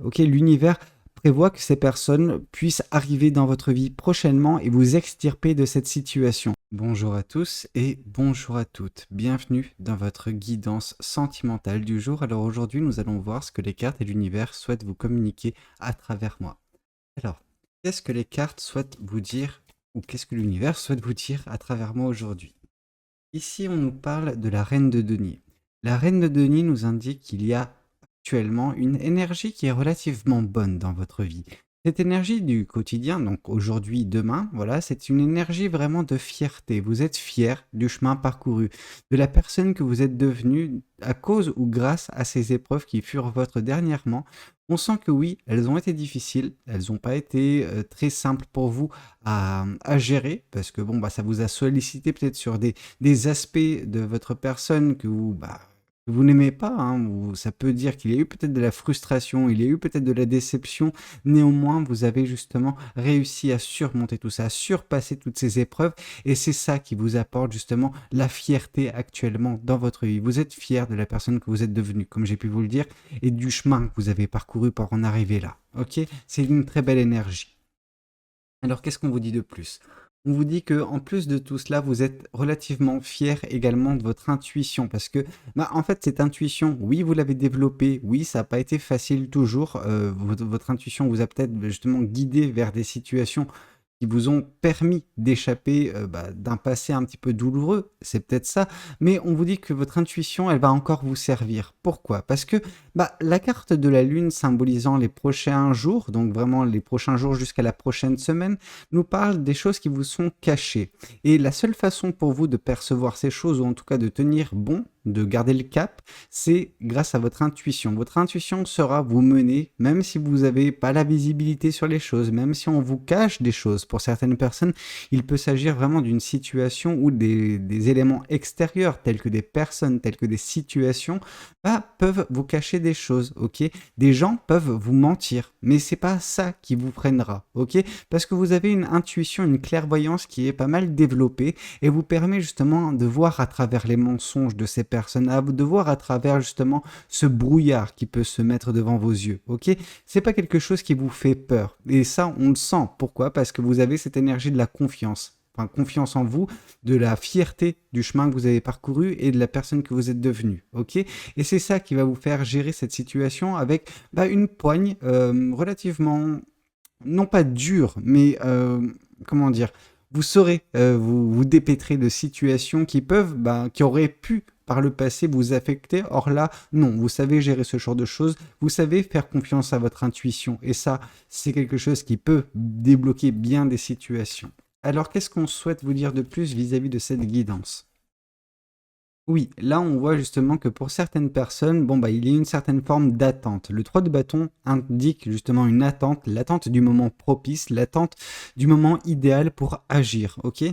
ok? L'univers prévoit que ces personnes puissent arriver dans votre vie prochainement et vous extirper de cette situation. Bonjour à tous et bonjour à toutes. Bienvenue dans votre guidance sentimentale du jour. Alors aujourd'hui, nous allons voir ce que les cartes et l'univers souhaitent vous communiquer à travers moi. Alors, qu'est-ce que les cartes souhaitent vous dire ou qu'est-ce que l'univers souhaite vous dire à travers moi aujourd'hui? Ici, on nous parle de la reine de denier. La reine de denier nous indique qu'il y a actuellement une énergie qui est relativement bonne dans votre vie. Cette énergie du quotidien, donc aujourd'hui, demain, voilà, c'est une énergie vraiment de fierté. Vous êtes fier du chemin parcouru, de la personne que vous êtes devenue à cause ou grâce à ces épreuves qui furent votre dernièrement. On sent que oui, elles ont été difficiles, elles n'ont pas été très simples pour vous à gérer, parce que bon, bah, ça vous a sollicité peut-être sur des aspects de votre personne que vous n'aimez pas, hein, ou ça peut dire qu'il y a eu peut-être de la frustration, il y a eu peut-être de la déception. Néanmoins, vous avez justement réussi à surmonter tout ça, à surpasser toutes ces épreuves, et c'est ça qui vous apporte justement la fierté actuellement dans votre vie. Vous êtes fier de la personne que vous êtes devenue, comme j'ai pu vous le dire, et du chemin que vous avez parcouru pour en arriver là. Ok? C'est une très belle énergie. Alors, qu'est-ce qu'on vous dit de plus? On vous dit que en plus de tout cela, vous êtes relativement fier également de votre intuition parce que, bah, en fait, cette intuition, oui, vous l'avez développée, oui, ça n'a pas été facile toujours. Votre intuition vous a peut-être justement guidé vers des situations qui vous ont permis d'échapper d'un passé un petit peu douloureux, c'est peut-être ça, mais on vous dit que votre intuition, elle va encore vous servir. Pourquoi? Parce que la carte de la Lune symbolisant les prochains jours, donc vraiment les prochains jours jusqu'à la prochaine semaine, nous parle des choses qui vous sont cachées. Et la seule façon pour vous de percevoir ces choses, ou en tout cas de tenir bon, de garder le cap, c'est grâce à votre intuition. Votre intuition sera vous mener, même si vous n'avez pas la visibilité sur les choses, même si on vous cache des choses. Pour certaines personnes, il peut s'agir vraiment d'une situation où des éléments extérieurs, tels que des personnes, tels que des situations, peuvent vous cacher des choses, ok? Des gens peuvent vous mentir, mais c'est pas ça qui vous freinera, ok? Parce que vous avez une intuition, une clairvoyance qui est pas mal développée et vous permet justement de voir à travers les mensonges de ces personnes, de voir à travers justement ce brouillard qui peut se mettre devant vos yeux, ok? C'est pas quelque chose qui vous fait peur. Et ça, on le sent. Pourquoi? Parce que vous avez cette énergie de la confiance. Enfin, confiance en vous, de la fierté du chemin que vous avez parcouru et de la personne que vous êtes devenue, ok? Et c'est ça qui va vous faire gérer cette situation avec une poigne relativement, non pas dure, mais comment dire, vous saurez vous dépêtrer de situations qui peuvent, qui auraient pu par le passé vous affecter. Or là, non, vous savez gérer ce genre de choses, vous savez faire confiance à votre intuition. Et ça, c'est quelque chose qui peut débloquer bien des situations. Alors, qu'est-ce qu'on souhaite vous dire de plus vis-à-vis de cette guidance? Oui, là on voit justement que pour certaines personnes, il y a une certaine forme d'attente. Le 3 de bâton indique justement une attente, l'attente du moment propice, l'attente du moment idéal pour agir, ok?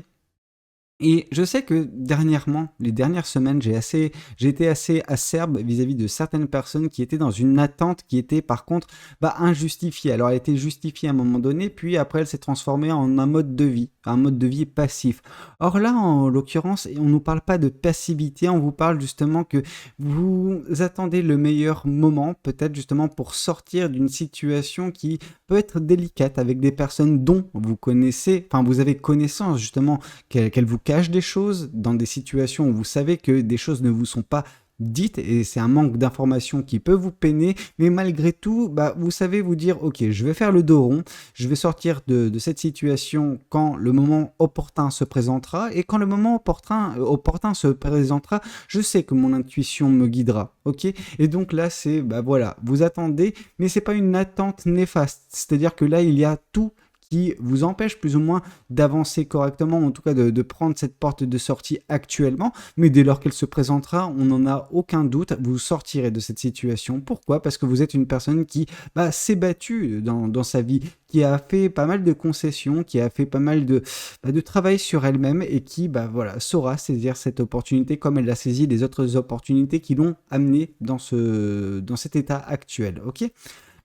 Et je sais que dernièrement, les dernières semaines, j'ai été assez acerbe vis-à-vis de certaines personnes qui étaient dans une attente qui était par contre injustifiée. Alors elle était justifiée à un moment donné, puis après elle s'est transformée en un mode de vie passif. Or là, en l'occurrence, on ne nous parle pas de passivité, on vous parle justement que vous attendez le meilleur moment, peut-être justement pour sortir d'une situation qui peut être délicate avec des personnes dont vous connaissez, enfin vous avez connaissance justement qu'elle vous cache des choses dans des situations où vous savez que des choses ne vous sont pas dites et c'est un manque d'information qui peut vous peiner, mais malgré tout, vous savez vous dire ok, je vais faire le dos rond, je vais sortir de cette situation quand le moment opportun se présentera et quand le moment opportun se présentera, je sais que mon intuition me guidera, ok? Et donc là, c'est voilà, vous attendez, mais c'est pas une attente néfaste, c'est-à-dire que là, il y a tout qui vous empêche plus ou moins d'avancer correctement, en tout cas de prendre cette porte de sortie actuellement, mais dès lors qu'elle se présentera, on n'en a aucun doute, vous sortirez de cette situation. Pourquoi? Parce que vous êtes une personne qui s'est battue dans sa vie, qui a fait pas mal de concessions, qui a fait pas mal de travail sur elle-même et qui saura saisir cette opportunité comme elle a saisi les autres opportunités qui l'ont amenée dans cet état actuel. Ok?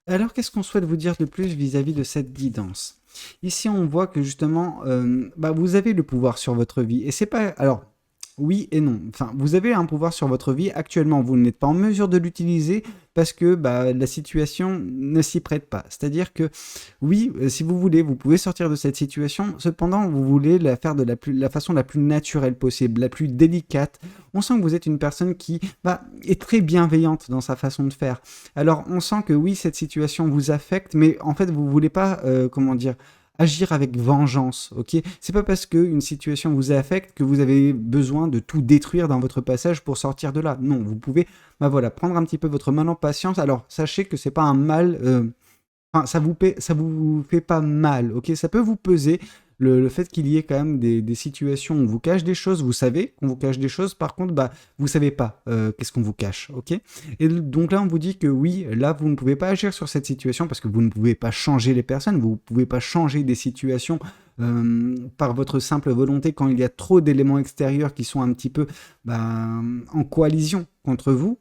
Alors, qu'est-ce qu'on souhaite vous dire de plus vis-à-vis de cette guidance? Ici, on voit que justement, vous avez le pouvoir sur votre vie. Et c'est pas... Alors, oui et non. Enfin, vous avez un pouvoir sur votre vie. Actuellement, vous n'êtes pas en mesure de l'utiliser parce que bah, la situation ne s'y prête pas. C'est-à-dire que, oui, si vous voulez, vous pouvez sortir de cette situation. Cependant, vous voulez la faire de la façon la plus naturelle possible, la plus délicate. On sent que vous êtes une personne qui bah, est très bienveillante dans sa façon de faire. Alors, on sent que oui, cette situation vous affecte, mais en fait, vous voulez pas, comment dire, agir avec vengeance, ok? C'est pas parce qu'une situation vous affecte que vous avez besoin de tout détruire dans votre passage pour sortir de là. Non, vous pouvez, bah voilà, prendre un petit peu votre mal en patience. Alors, sachez que c'est pas un mal, enfin, ça vous fait pas mal, ok? Ça peut vous peser. Le fait qu'il y ait quand même des situations où on vous cache des choses, vous savez qu'on vous cache des choses, par contre, bah, vous savez pas qu'est-ce qu'on vous cache, ok? Et donc là, on vous dit que oui, là, vous ne pouvez pas agir sur cette situation parce que vous ne pouvez pas changer les personnes, vous ne pouvez pas changer des situations par votre simple volonté quand il y a trop d'éléments extérieurs qui sont un petit peu bah, en coalition contre vous.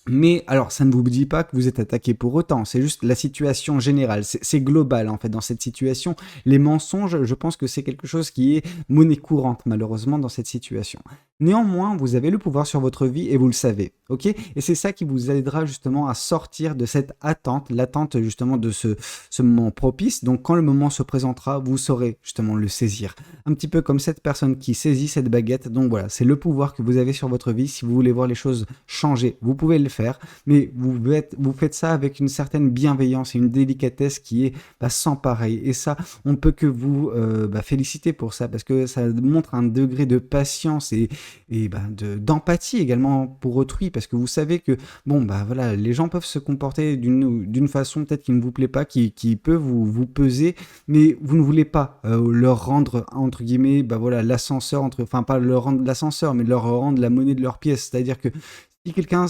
Mais alors, ça ne vous dit pas que vous êtes attaqué pour autant, c'est juste la situation générale, c'est global en fait dans cette situation. Les mensonges, je pense que c'est quelque chose qui est monnaie courante malheureusement dans cette situation. Néanmoins, vous avez le pouvoir sur votre vie et vous le savez, ok? Et c'est ça qui vous aidera justement à sortir de cette attente, l'attente justement de ce moment propice. Donc quand le moment se présentera, vous saurez justement le saisir. Un petit peu comme cette personne qui saisit cette baguette. Donc voilà, c'est le pouvoir que vous avez sur votre vie. Si vous voulez voir les choses changer, vous pouvez le faire, mais vous faites ça avec une certaine bienveillance et une délicatesse qui est bah, sans pareil. Et ça, on ne peut que vous bah, féliciter pour ça, parce que ça montre un degré de patience et bah, d'empathie également pour autrui, parce que vous savez que bon bah voilà, les gens peuvent se comporter d'une façon peut-être qui ne vous plaît pas, qui peut vous peser, mais vous ne voulez pas leur rendre entre guillemets bah voilà l'ascenseur enfin pas leur rendre l'ascenseur, mais leur rendre la monnaie de leur pièce. C'est-à-dire que si quelqu'un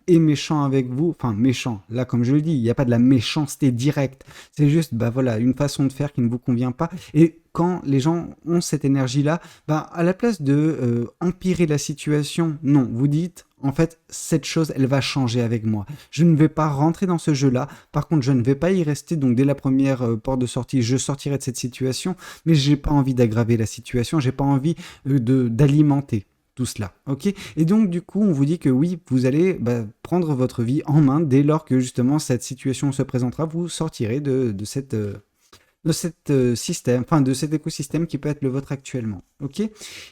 est méchant avec vous, enfin méchant, là comme je le dis, il n'y a pas de la méchanceté directe, c'est juste bah voilà une façon de faire qui ne vous convient pas. Et quand les gens ont cette énergie-là, bah à la place de empirer la situation, non, vous dites en fait cette chose elle va changer avec moi. Je ne vais pas rentrer dans ce jeu-là. Par contre, je ne vais pas y rester. Donc dès la première porte de sortie, je sortirai de cette situation, mais j'ai pas envie d'aggraver la situation, j'ai pas envie d'alimenter tout cela, ok? Et donc, du coup, on vous dit que oui, vous allez bah, prendre votre vie en main dès lors que justement cette situation se présentera, vous sortirez de cet système, enfin de cet écosystème qui peut être le vôtre actuellement. Ok.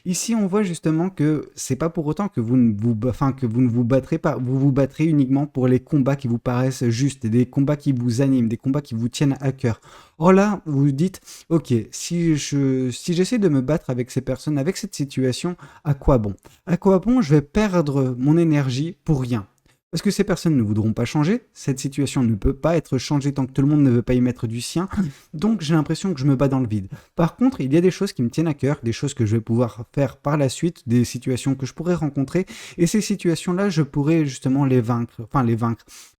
Ici, on voit justement que c'est pas pour autant que que vous ne vous battrez pas. Vous vous battrez uniquement pour les combats qui vous paraissent justes, des combats qui vous animent, des combats qui vous tiennent à cœur. Or là, vous vous dites, ok, si j'essaie de me battre avec ces personnes, avec cette situation, à quoi bon? À quoi bon? Je vais perdre mon énergie pour rien. Parce que ces personnes ne voudront pas changer, cette situation ne peut pas être changée tant que tout le monde ne veut pas y mettre du sien, donc j'ai l'impression que je me bats dans le vide. Par contre, il y a des choses qui me tiennent à cœur, des choses que je vais pouvoir faire par la suite, des situations que je pourrais rencontrer, et ces situations-là, je pourrais justement les vaincre.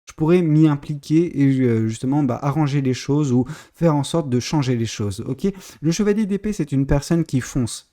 Je pourrais m'y impliquer et justement bah, arranger les choses ou faire en sorte de changer les choses, ok? Le chevalier d'épée, c'est une personne qui fonce.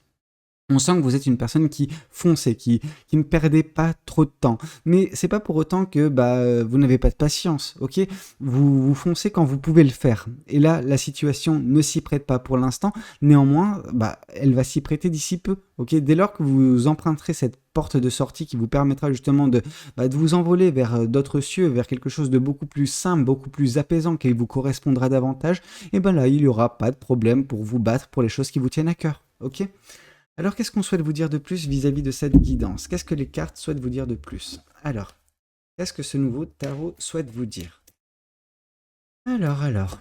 On sent que vous êtes une personne qui fonçait, qui ne perdait pas trop de temps. Mais c'est pas pour autant que bah, vous n'avez pas de patience, ok? Vous foncez quand vous pouvez le faire. Et là, la situation ne s'y prête pas pour l'instant. Néanmoins, bah, elle va s'y prêter d'ici peu, ok? Dès lors que vous emprunterez cette porte de sortie qui vous permettra justement de vous envoler vers d'autres cieux, vers quelque chose de beaucoup plus simple, beaucoup plus apaisant, qui vous correspondra davantage, et ben là, il n'y aura pas de problème pour vous battre pour les choses qui vous tiennent à cœur, ok? Alors, qu'est-ce qu'on souhaite vous dire de plus vis-à-vis de cette guidance? Qu'est-ce que les cartes souhaitent vous dire de plus? Alors, qu'est-ce que ce nouveau tarot souhaite vous dire? Alors.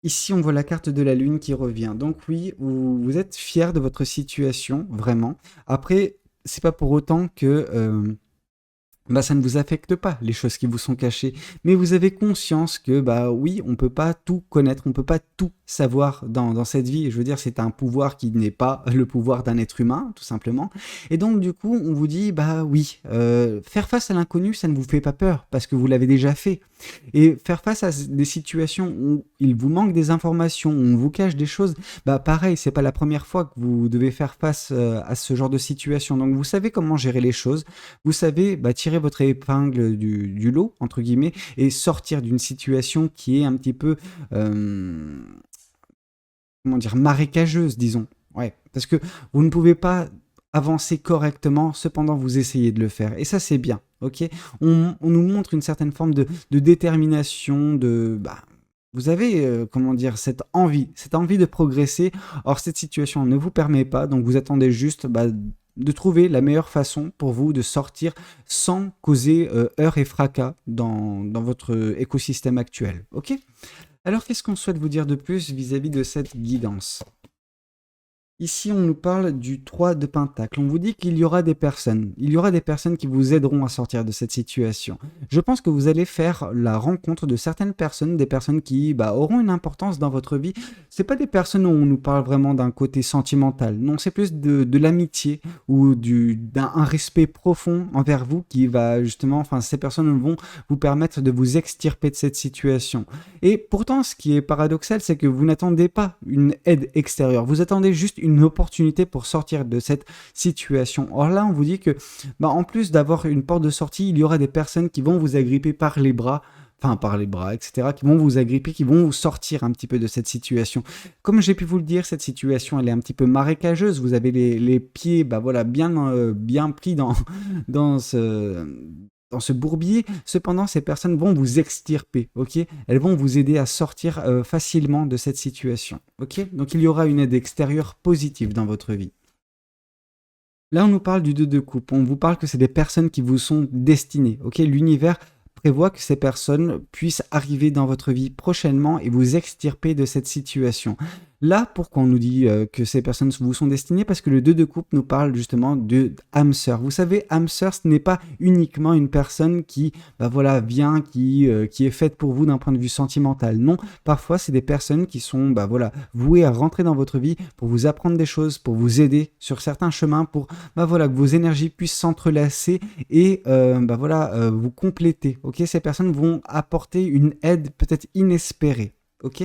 Ici, on voit la carte de la lune qui revient. Donc oui, vous êtes fier de votre situation, vraiment. Après, c'est pas pour autant que bah, ça ne vous affecte pas, les choses qui vous sont cachées. Mais vous avez conscience que, bah oui, on peut pas tout connaître, on peut pas tout savoir dans cette vie. Je veux dire, c'est un pouvoir qui n'est pas le pouvoir d'un être humain, tout simplement. Et donc, du coup, on vous dit, bah oui, faire face à l'inconnu, ça ne vous fait pas peur, parce que vous l'avez déjà fait. Et faire face à des situations où il vous manque des informations, où on vous cache des choses, bah pareil, c'est pas la première fois que vous devez faire face à ce genre de situation. Donc, vous savez comment gérer les choses. Vous savez bah, tirer votre épingle du lot, entre guillemets, et sortir d'une situation qui est un petit peu, comment dire, marécageuse, disons. Ouais, parce que vous ne pouvez pas avancer correctement, cependant vous essayez de le faire. Et ça, c'est bien, ok? On nous montre une certaine forme de détermination, vous avez, comment dire, cette envie de progresser. Or, cette situation ne vous permet pas, donc vous attendez juste de trouver la meilleure façon pour vous de sortir sans causer heurts et fracas dans votre écosystème actuel, ok? Alors, qu'est-ce qu'on souhaite vous dire de plus vis-à-vis de cette guidance? Ici, on nous parle du 3 de Pentacle. On vous dit qu'il y aura des personnes. Il y aura des personnes qui vous aideront à sortir de cette situation. Je pense que vous allez faire la rencontre de certaines personnes, des personnes qui auront une importance dans votre vie. C'est pas des personnes où on nous parle vraiment d'un côté sentimental. Non, c'est plus de l'amitié ou d'un respect profond envers vous qui va justement, enfin, ces personnes vont vous permettre de vous extirper de cette situation. Et pourtant, ce qui est paradoxal, c'est que vous n'attendez pas une aide extérieure. Vous attendez juste une opportunité pour sortir de cette situation. Or là, on vous dit que, en plus d'avoir une porte de sortie, il y aura des personnes qui vont vous agripper par les bras, etc., qui vont vous agripper, qui vont vous sortir un petit peu de cette situation. Comme j'ai pu vous le dire, cette situation, elle est un petit peu marécageuse. Vous avez les pieds, bien pris dans ce bourbier. Cependant, ces personnes vont vous extirper, ok? Elles vont vous aider à sortir facilement de cette situation, ok? Donc, il y aura une aide extérieure positive dans votre vie. Là, on nous parle du 2 de coupe. On vous parle que c'est des personnes qui vous sont destinées, ok? L'univers prévoit que ces personnes puissent arriver dans votre vie prochainement et vous extirper de cette situation. Là, pourquoi on nous dit que ces personnes vous sont destinées? Parce que le 2 de coupe nous parle justement de âme sœur. Vous savez, âme sœur, ce n'est pas uniquement une personne qui vient, qui est faite pour vous d'un point de vue sentimental. Non, parfois, c'est des personnes qui sont vouées à rentrer dans votre vie pour vous apprendre des choses, pour vous aider sur certains chemins, pour que vos énergies puissent s'entrelacer et vous compléter. Ok, ces personnes vont apporter une aide peut-être inespérée. Ok.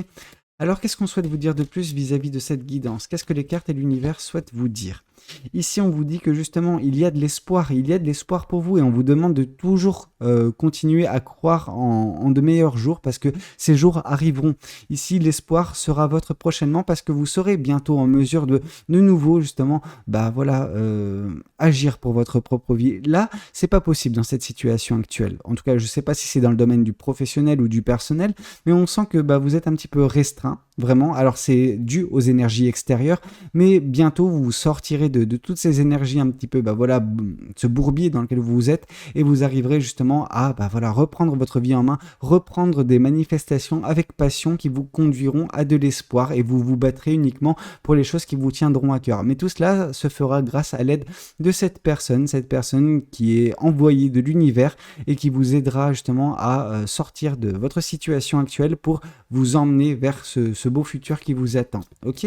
Alors, qu'est-ce qu'on souhaite vous dire de plus vis-à-vis de cette guidance? Qu'est-ce que les cartes et l'univers souhaitent vous dire? Ici, on vous dit que justement, il y a de l'espoir pour vous et on vous demande de toujours continuer à croire en de meilleurs jours parce que ces jours arriveront. Ici, l'espoir sera votre prochainement parce que vous serez bientôt en mesure de nouveau, justement, agir pour votre propre vie. Là, c'est pas possible dans cette situation actuelle. En tout cas, je sais pas si c'est dans le domaine du professionnel ou du personnel, mais on sent que vous êtes un petit peu restreint, vraiment. Alors, c'est dû aux énergies extérieures, mais bientôt, vous sortirez de toutes ces énergies un petit peu, ce bourbier dans lequel vous êtes et vous arriverez justement à reprendre votre vie en main, reprendre des manifestations avec passion qui vous conduiront à de l'espoir et vous vous battrez uniquement pour les choses qui vous tiendront à cœur. Mais tout cela se fera grâce à l'aide de cette personne qui est envoyée de l'univers et qui vous aidera justement à sortir de votre situation actuelle pour vous emmener vers ce beau futur qui vous attend. Ok?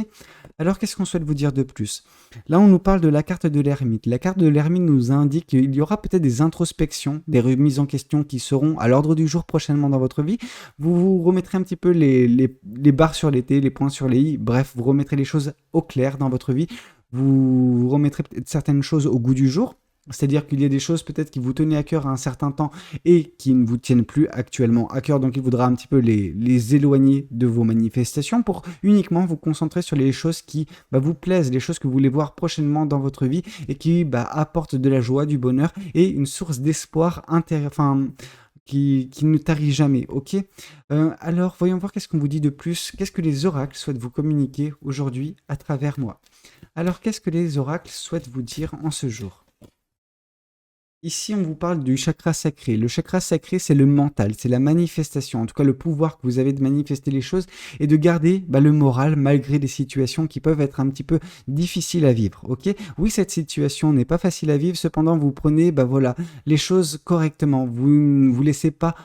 Alors, qu'est-ce qu'on souhaite vous dire de plus? Là, on nous parle de la carte de l'ermite. La carte de l'ermite nous indique qu'il y aura peut-être des introspections, des remises en question qui seront à l'ordre du jour prochainement dans votre vie. Vous vous remettrez un petit peu les barres sur les T, les points sur les I. Bref, vous remettrez les choses au clair dans votre vie. Vous remettrez peut-être certaines choses au goût du jour. C'est-à-dire qu'il y a des choses peut-être qui vous tenaient à cœur à un certain temps et qui ne vous tiennent plus actuellement à cœur. Donc il faudra un petit peu les éloigner de vos manifestations pour uniquement vous concentrer sur les choses qui vous plaisent, les choses que vous voulez voir prochainement dans votre vie et qui apportent de la joie, du bonheur et une source d'espoir qui ne tarit jamais, ok? Alors, voyons voir qu'est-ce qu'on vous dit de plus. Qu'est-ce que les oracles souhaitent vous communiquer aujourd'hui à travers moi? Alors, qu'est-ce que les oracles souhaitent vous dire en ce jour? Ici, on vous parle du chakra sacré. Le chakra sacré, c'est le mental, c'est la manifestation, en tout cas le pouvoir que vous avez de manifester les choses et de garder le moral malgré des situations qui peuvent être un petit peu difficiles à vivre. Ok? Oui, cette situation n'est pas facile à vivre, cependant, vous prenez les choses correctement. Vous ne vous laissez pas,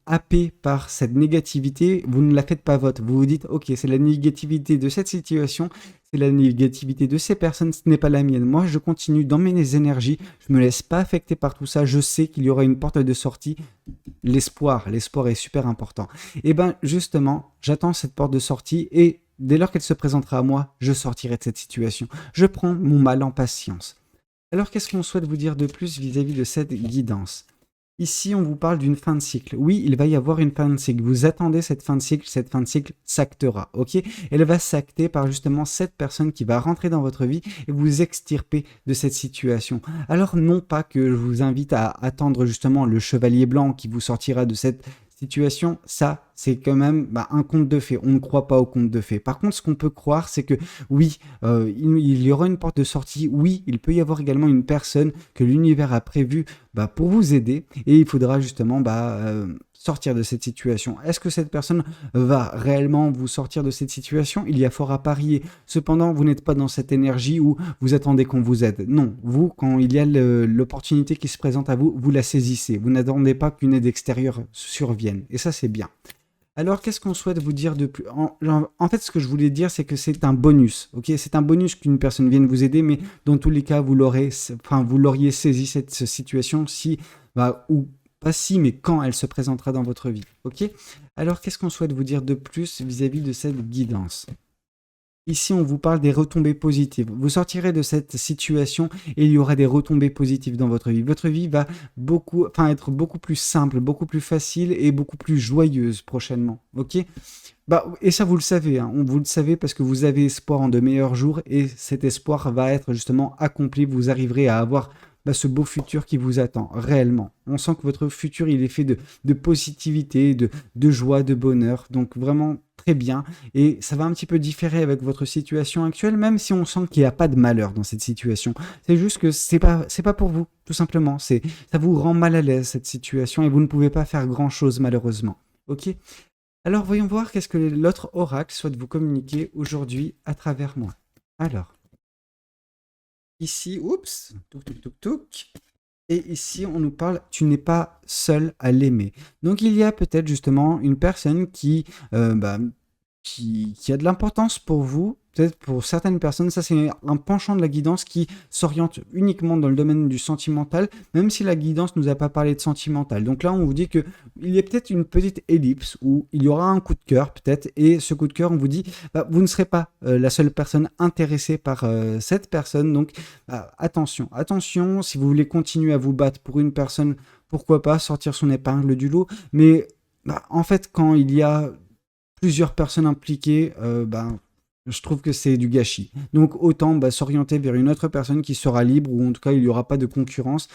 happé par cette négativité, vous ne la faites pas vôtre. Vous vous dites, ok, c'est la négativité de cette situation, c'est la négativité de ces personnes, ce n'est pas la mienne. Moi, je continue dans mes énergies, je me laisse pas affecter par tout ça, je sais qu'il y aura une porte de sortie. L'espoir est super important. Et justement, j'attends cette porte de sortie et dès lors qu'elle se présentera à moi, je sortirai de cette situation. Je prends mon mal en patience. Alors, qu'est-ce qu'on souhaite vous dire de plus vis-à-vis de cette guidance? Ici, on vous parle d'une fin de cycle. Oui, il va y avoir une fin de cycle. Vous attendez cette fin de cycle s'actera, ok? Elle va s'acter par justement cette personne qui va rentrer dans votre vie et vous extirper de cette situation. Alors, non pas que je vous invite à attendre justement le chevalier blanc qui vous sortira de cette situation, ça, c'est quand même un conte de fées. On ne croit pas au conte de fées. Par contre, ce qu'on peut croire, c'est que oui, il y aura une porte de sortie. Oui, il peut y avoir également une personne que l'univers a prévue pour vous aider et il faudra justement sortir de cette situation. Est-ce que cette personne va réellement vous sortir de cette situation? Il y a fort à parier. Cependant, vous n'êtes pas dans cette énergie où vous attendez qu'on vous aide. Non, vous, quand il y a l'opportunité qui se présente à vous, vous la saisissez. Vous n'attendez pas qu'une aide extérieure survienne. Et ça, c'est bien. Alors, qu'est-ce qu'on souhaite vous dire de plus? En fait, ce que je voulais dire, c'est que c'est un bonus. Ok, c'est un bonus qu'une personne vienne vous aider, mais dans tous les cas, vous l'auriez saisi cette situation si, ou pas si, mais quand elle se présentera dans votre vie. Ok. Alors, qu'est-ce qu'on souhaite vous dire de plus vis-à-vis de cette guidance? Ici, on vous parle des retombées positives. Vous sortirez de cette situation et il y aura des retombées positives dans votre vie. Votre vie va être beaucoup plus simple, beaucoup plus facile et beaucoup plus joyeuse prochainement. Ok? Et ça, vous le savez, hein. Vous le savez parce que vous avez espoir en de meilleurs jours et cet espoir va être justement accompli. Vous arriverez à avoir ce beau futur qui vous attend réellement. On sent que votre futur, il est fait de positivité, de joie, de bonheur. Donc vraiment très bien. Et ça va un petit peu différer avec votre situation actuelle, même si on sent qu'il n'y a pas de malheur dans cette situation. C'est juste que c'est pas pour vous, tout simplement. Ça vous rend mal à l'aise, cette situation, et vous ne pouvez pas faire grand-chose, malheureusement. Ok? Alors, voyons voir qu'est-ce que l'autre oracle souhaite vous communiquer aujourd'hui à travers moi. Alors, ici, oups, touc. Et ici, on nous parle, tu n'es pas seul à l'aimer. Donc, il y a peut-être justement une personne qui a de l'importance pour vous. Peut-être pour certaines personnes, ça c'est un penchant de la guidance qui s'oriente uniquement dans le domaine du sentimental, même si la guidance ne nous a pas parlé de sentimental. Donc là, on vous dit qu'il y a peut-être une petite ellipse où il y aura un coup de cœur peut-être, et ce coup de cœur, on vous dit, vous ne serez pas la seule personne intéressée par cette personne. Donc attention, si vous voulez continuer à vous battre pour une personne, pourquoi pas sortir son épingle du lot, mais en fait, quand il y a plusieurs personnes impliquées, je trouve que c'est du gâchis. Donc autant s'orienter vers une autre personne qui sera libre, ou en tout cas il n'y aura pas de concurrence.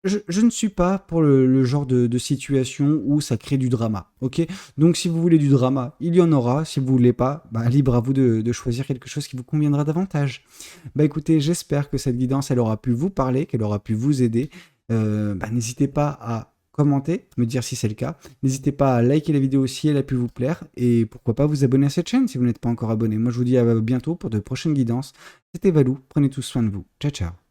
Je ne suis pas pour le genre de situation où ça crée du drama, ok? Donc si vous voulez du drama, il y en aura. Si vous voulez pas, libre à vous de choisir quelque chose qui vous conviendra davantage. Écoutez, j'espère que cette guidance, elle aura pu vous parler, qu'elle aura pu vous aider. N'hésitez pas à commenter, me dire si c'est le cas. N'hésitez pas à liker la vidéo si elle a pu vous plaire et pourquoi pas vous abonner à cette chaîne si vous n'êtes pas encore abonné. Moi je vous dis à bientôt pour de prochaines guidances. C'était Valou, prenez tous soin de vous. Ciao ciao.